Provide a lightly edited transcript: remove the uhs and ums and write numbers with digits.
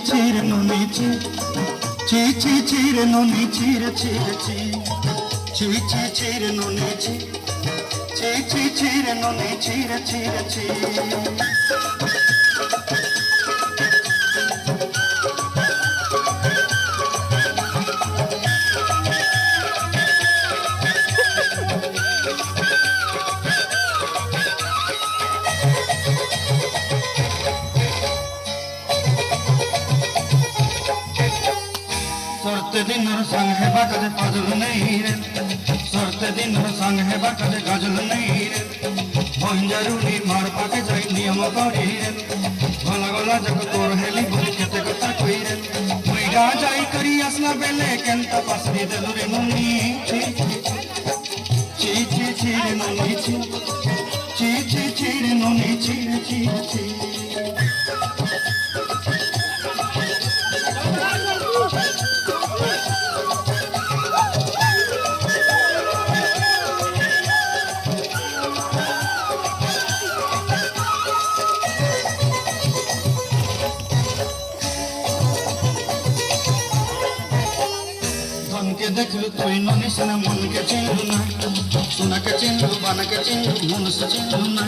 Chire noni chire noni chire noni chire noni chire sorte dinner sang hai bakade fazul nahi re sorte dinner sang hai bakade gajul nahi re bonjaruni mar pake jai niyam kori re gola gola jag tor heli bol kete kotha koi re moi ga jai kari asna bele kenta pasri delu re noni chi re noni chi re noni chi के देखलू कोई ननी से मन के चिन्हू ना सुना के चिन्हू बना के चिन्हू मन से चिन्हू ना।